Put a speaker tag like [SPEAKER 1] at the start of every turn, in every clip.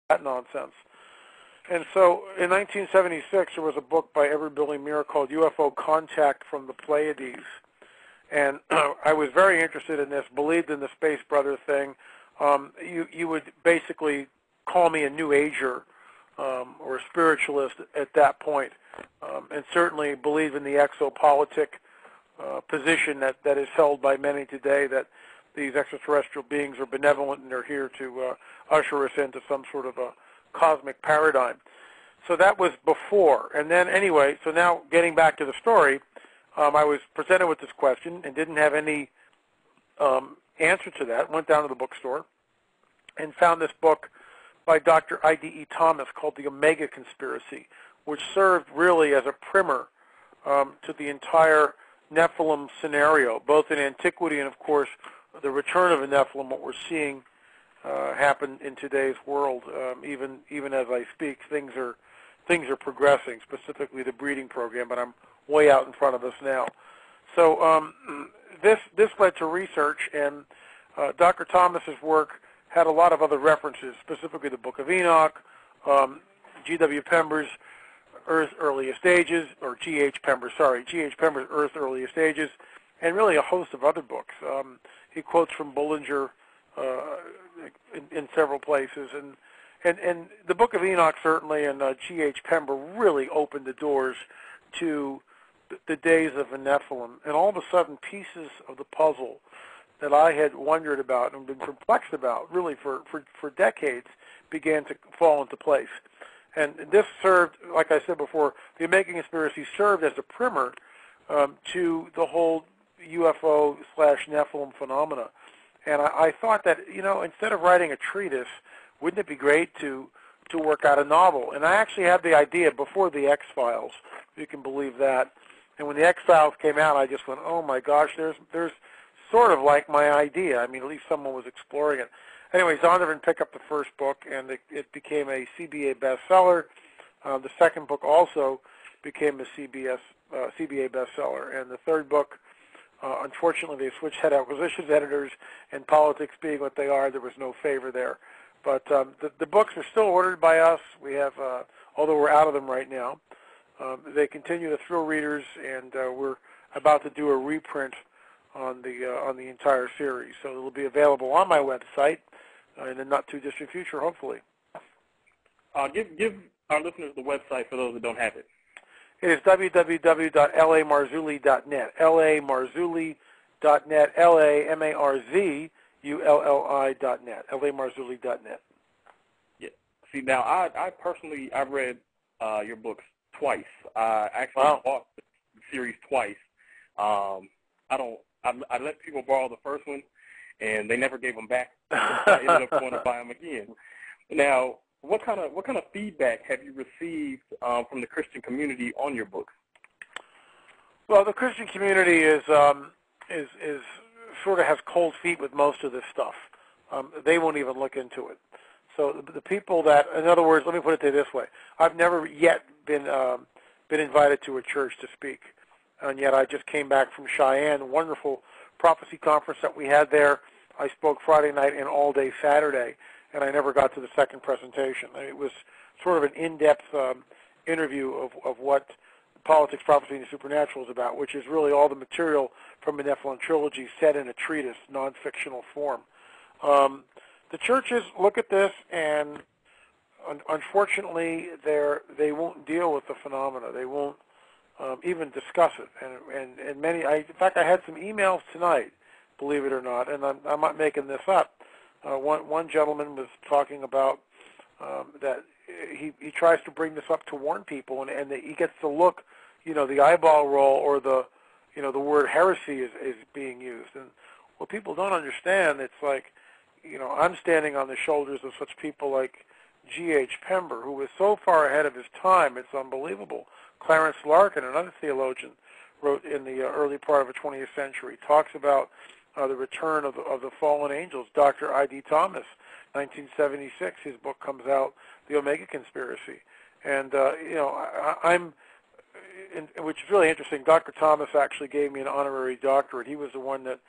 [SPEAKER 1] that nonsense. And so in 1976, there was a book by Edward Billy Muir called UFO Contact from the Pleiades. And I was very interested in this, believed in the Space Brother thing. You would basically call me a New Ager or a spiritualist at that point, and certainly believe in the exopolitic position that is held by many today, that these extraterrestrial beings are benevolent and they're here to usher us into some sort of a cosmic paradigm. So that was before. And then anyway, so now getting back to the story, I was presented with this question and didn't have any answer to that. Went down to the bookstore and found this book by Dr. I.D.E. Thomas called The Omega Conspiracy, which served really as a primer to the entire Nephilim scenario, both in antiquity and, of course, the return of a Nephilim, what we're seeing happen in today's world. Even as I speak, things are progressing, specifically the breeding program, but I'm way out in front of us now. So this led to research, and Dr. Thomas's work had a lot of other references, specifically the Book of Enoch, G.W. Pember's Earth's Earliest Ages, or G.H. Pember's Earth's Earliest Ages, and really a host of other books. He quotes from Bullinger in several places, and the Book of Enoch certainly, and G.H. Pember really opened the doors to the days of the Nephilim, and all of a sudden pieces of the puzzle that I had wondered about and been perplexed about really for decades began to fall into place. And this served, like I said before, the Omega Conspiracy served as a primer to the whole UFO/Nephilim phenomena. And I thought that, instead of writing a treatise, wouldn't it be great to work out a novel? And I actually had the idea before the X-Files, if you can believe that. And when the X-Files came out, I just went, oh my gosh, there's sort of like my idea. I mean, at least someone was exploring it. Anyway, Zondervan picked up the first book, and it became a CBA bestseller. The second book also became a CBA bestseller. And the third book, unfortunately, they switched head acquisitions editors, and politics being what they are, there was no favor there. But the books are still ordered by us. We have, although we're out of them right now, they continue to thrill readers, and we're about to do a reprint on the entire series. So it'll be available on my website in the not-too-distant future, hopefully.
[SPEAKER 2] Give our listeners the website for those that don't have it.
[SPEAKER 1] It is www.lamarzulli.net, lamarzulli.net, LAMARZULLI.net, lamarzulli.net.
[SPEAKER 2] Yeah. See, now, I personally, I've read your books twice. I actually bought the series twice. I let people borrow the first one, and they never gave them back. I ended up going to buy them again. Now, what kind of feedback have you received from the Christian community on your books?
[SPEAKER 1] Well, the Christian community is sort of has cold feet with most of this stuff. They won't even look into it. So the people that, in other words, let me put it this way: I've never yet been invited to a church to speak. And yet I just came back from Cheyenne, a wonderful prophecy conference that we had there. I spoke Friday night and all day Saturday, and I never got to the second presentation. It was sort of an in-depth interview of what politics, prophecy, and the supernatural is about, which is really all the material from the Nephilim trilogy set in a treatise, non-fictional form. The churches look at this, and unfortunately, they won't deal with the phenomena. They won't even discuss it, and many. In fact, I had some emails tonight, believe it or not, and I'm not making this up. One gentleman was talking about that he tries to bring this up to warn people, and he gets the look, the eyeball roll, or the word heresy is being used, and what people don't understand, it's like, I'm standing on the shoulders of such people like G.H. Pember, who was so far ahead of his time, it's unbelievable. Clarence Larkin, another theologian, wrote in the early part of the 20th century, talks about the return of the fallen angels. Dr. I.D. Thomas, 1976, his book comes out, The Omega Conspiracy. And, which is really interesting, Dr. Thomas actually gave me an honorary doctorate. He was the one that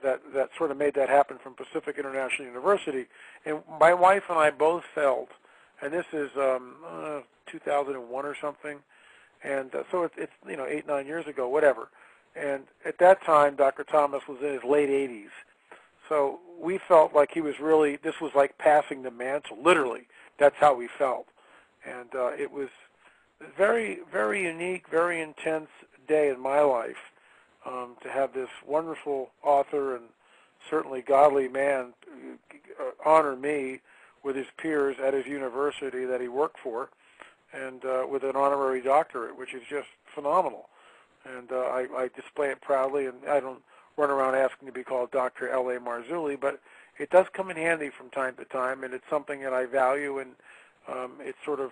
[SPEAKER 1] that sort of made that happen from Pacific International University. And my wife and I both felt, and this is 2001 or something, and so it's 8-9 years ago, whatever. And at that time, Dr. Thomas was in his late 80s. So we felt like this was like passing the mantle, literally. That's how we felt. And it was a very, very unique, very intense day in my life to have this wonderful author and certainly godly man honor me with his peers at his university that he worked for, and with an honorary doctorate, which is just phenomenal. And I display it proudly, and I don't run around asking to be called Dr. LA Marzulli, but it does come in handy from time to time, and it's something that I value, and it's sort of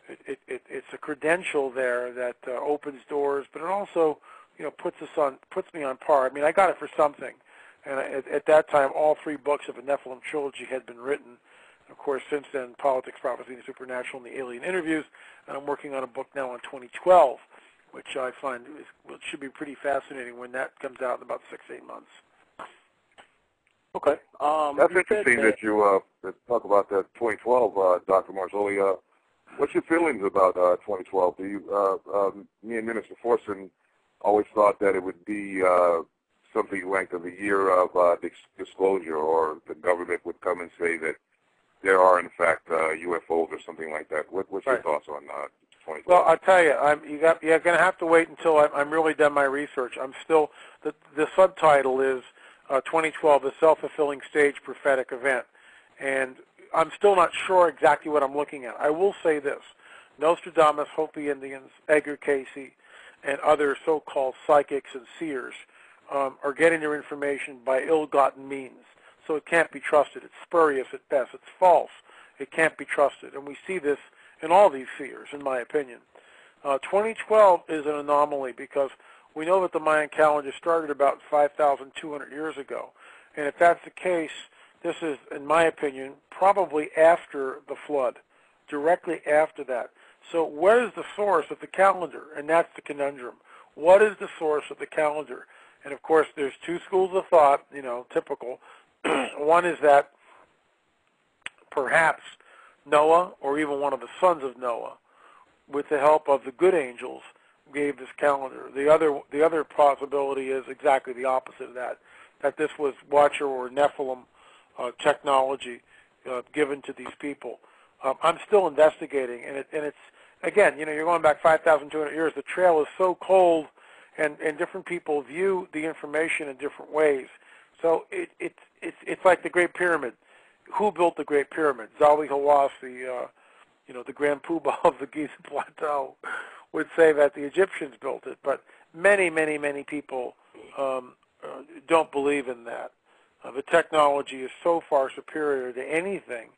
[SPEAKER 1] it's a credential there that opens doors, but it also puts me on par. I mean, I got it for something, and at that time, all 3 books of a Nephilim trilogy had been written. And of course, since then, Politics, Prophecy, and the Supernatural, and the Alien Interviews, and I'm working on a book now on 2012, which I find should be pretty fascinating when that comes out in about 6-8 months.
[SPEAKER 2] Okay.
[SPEAKER 3] That's interesting that you talk about that 2012, Dr. Marzulli. What's your feelings about 2012? Do you, me and Minister Fortson always thought that it would be something ranked of the year of disclosure, or the government would come and say that there are, in fact, UFOs or something like that. What's your thoughts on 2012?
[SPEAKER 1] Well, I'll tell you, you're going to have to wait until I'm really done my research. I'm still, the subtitle is 2012, a self-fulfilling stage prophetic event. And I'm still not sure exactly what I'm looking at. I will say this. Nostradamus, Hopi Indians, Edgar Casey, and other so-called psychics and seers are getting their information by ill-gotten means. So it can't be trusted. It's spurious at best. It's false. It can't be trusted. And we see this in all these seers, in my opinion. 2012 is an anomaly because we know that the Mayan calendar started about 5,200 years ago. And if that's the case, this is, in my opinion, probably after the flood, directly after that. So what is the source of the calendar? And that's the conundrum. What is the source of the calendar? And, of course, there's 2 schools of thought, typical. One is that perhaps Noah, or even one of the sons of Noah, with the help of the good angels, gave this calendar. The other possibility is exactly the opposite of that this was Watcher or Nephilim technology given to these people. I'm still investigating, and it's again, you're going back 5,200 years. The trail is so cold, and different people view the information in different ways. So it's like the Great Pyramid. Who built the Great Pyramid? Zali Hawass, the Grand Poobah of the Giza Plateau, would say that the Egyptians built it, but many, many, many people don't believe in that. The technology is so far superior to anything,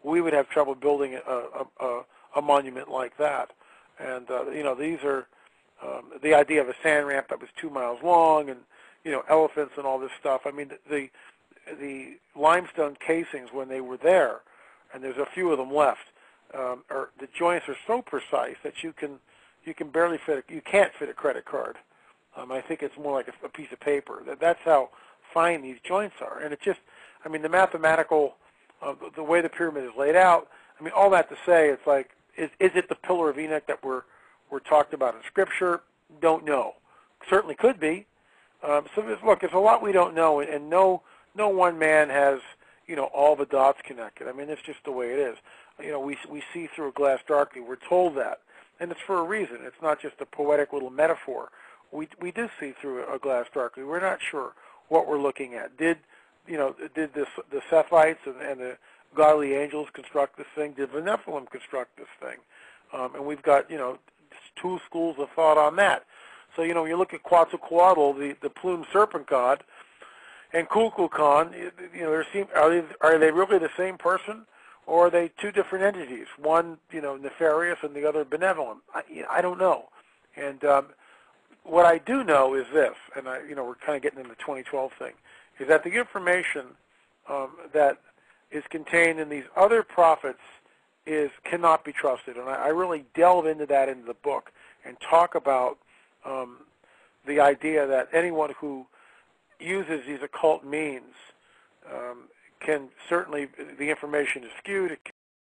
[SPEAKER 1] we would have trouble building a monument like that. And these are the idea of a sand ramp that was 2 miles long, and elephants and all this stuff. I mean, the limestone casings when they were there, and there's a few of them left, the joints are so precise that you can barely you can't fit a credit card. I think it's more like a piece of paper. That's how fine these joints are. And the mathematical, the way the pyramid is laid out, all that to say, it's like, is it the Pillar of Enoch that we're talked about in Scripture? Don't know. Certainly could be. So there's a lot we don't know, and no one man has, all the dots connected. It's just the way it is. We see through a glass darkly. We're told that, and it's for a reason. It's not just a poetic little metaphor. We do see through a glass darkly. We're not sure what we're looking at. Did the Sephites and the godly angels construct this thing? Did the Nephilim construct this thing? And we've got 2 schools of thought on that. So when you look at Quetzalcoatl, the plumed serpent god, and Kukulkan, are they really the same person, or are they 2 different entities? One nefarious and the other benevolent. I don't know. And what I do know is this, and we're kind of getting into the 2012 thing, is that the information that is contained in these other prophets cannot be trusted. And I really delve into that in the book and talk about the idea that anyone who uses these occult means can certainly, the information is skewed.